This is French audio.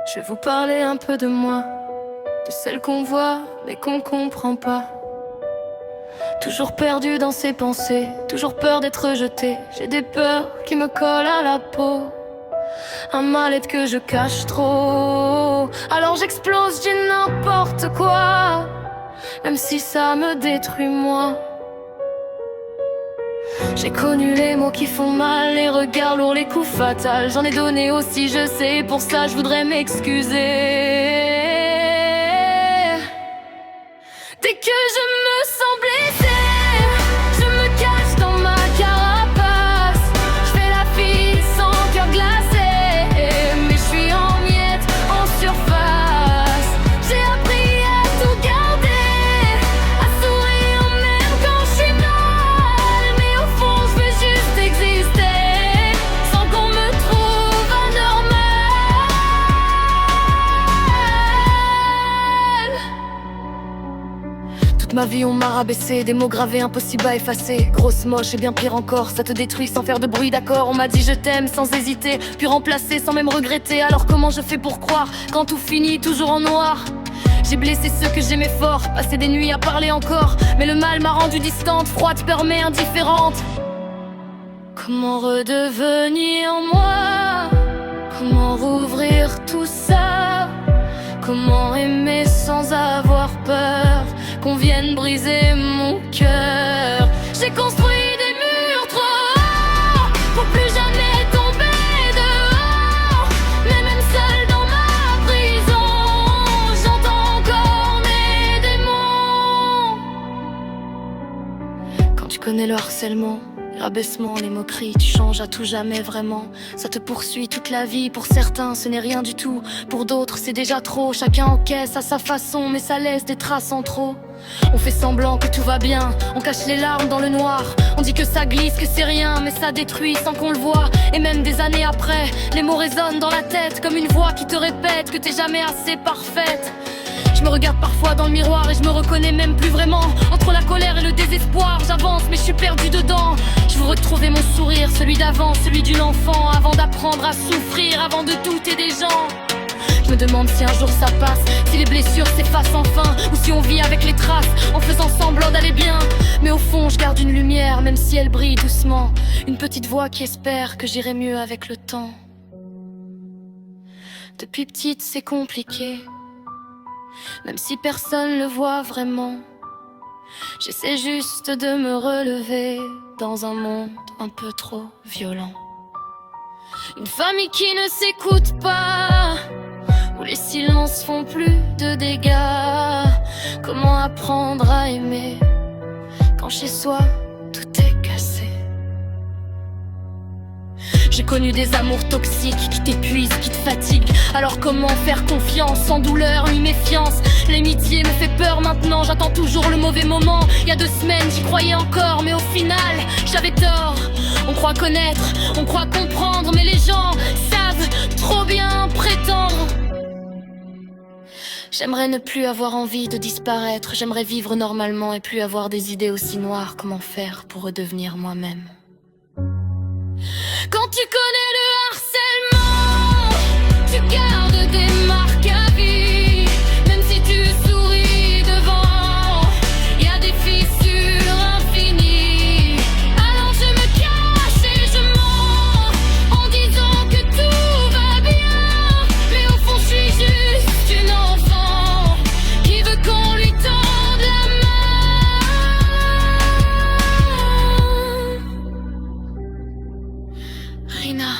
Je vais vous parler un peu de moi, de celle qu'on voit mais qu'on comprend pas. Toujours perdu dans ses pensées, toujours peur d'être rejeté. J'ai des peurs qui me collent à la peau, un mal-être que je cache trop. Alors j'explose, je dis n'importe quoi, même si ça me détruit moi. J'ai connu les mots qui font mal, les regards lourds, les coups fatals. J'en ai donné aussi, je sais, pour ça je voudrais m'excuser. Dès que je me sens blessée, je me cache dans ma carapace. Je fais la fille sans cœur glacé, mais je suis en miettes, en surface. J'ai appris à tout garder, à sourire même quand je suis mal. Mais au fond je veux juste exister, sans qu'on me trouve anormal. Toute ma vie on m'a rabaissé, des mots gravés impossibles à effacer. Grosse, moche et bien pire encore, ça te détruit sans faire de bruit, d'accord. On m'a dit je t'aime sans hésiter, puis remplacer sans même regretter. Alors comment je fais pour croire quand tout finit toujours en noir? J'ai blessé ceux que j'aimais fort, passé des nuits à parler encore, mais le mal m'a rendue distante, froide, peur mais indifférente. Comment redevenir moi? Comment rouvrir tout ça? Comment aimer sans avoir peur qu'on vienne briser mon cœur? J'ai construit des murs trop hauts pour plus jamais tomber dehors. Mais même seule dans ma prison, j'entends encore mes démons. Quand tu connais le harcèlement, le rabaissement, les moqueries, tu changes à tout jamais vraiment. Ça te poursuit toute la vie, pour certains ce n'est rien du tout, pour d'autres c'est déjà trop. Chacun encaisse à sa façon, mais ça laisse des traces en trop. On fait semblant que tout va bien, on cache les larmes dans le noir. On dit que ça glisse, que c'est rien, mais ça détruit sans qu'on le voit. Et même des années après, les mots résonnent dans la tête, comme une voix qui te répète que t'es jamais assez parfaite. Je me regarde parfois dans le miroir et je me reconnais même plus vraiment. Entre la colère et le désespoir, j'avance mais je suis perdu dedans. Je veux retrouver mon sourire, celui d'avant, celui d'une enfant, avant d'apprendre à souffrir, avant de douter des gens. Je me demande si un jour ça passe, si les blessures s'effacent enfin, ou si on vit avec les traces, en faisant semblant d'aller bien. Mais au fond je garde une lumière, même si elle brille doucement, une petite voix qui espère que j'irai mieux avec le temps. Depuis petite c'est compliqué, même si personne le voit vraiment. J'essaie juste de me relever dans un monde un peu trop violent. Une famille qui ne s'écoute pas, où les silences font plus de dégâts. Comment apprendre à aimer quand chez soi tout est cassé? J'ai connu des amours toxiques qui t'épuisent, qui te fatiguent. Alors comment faire confiance sans douleur ni méfiance? L'amitié me fait peur maintenant, j'attends toujours le mauvais moment. Il y a 2 semaines j'y croyais encore, mais au final j'avais tort. On croit connaître, on croit comprendre, mais les gens savent trop bien prétendre. J'aimerais ne plus avoir envie de disparaître, j'aimerais vivre normalement et plus avoir des idées aussi noires. Comment faire pour redevenir moi-même? Quand tu connais le harcèlement, tu gardes des marques à vie. Même si tu souris devant, y a des fissures infinies. Alors je me cache et je mens en disant que tout va bien. Mais au fond je suis juste une enfant qui veut qu'on lui tende la main. Rina.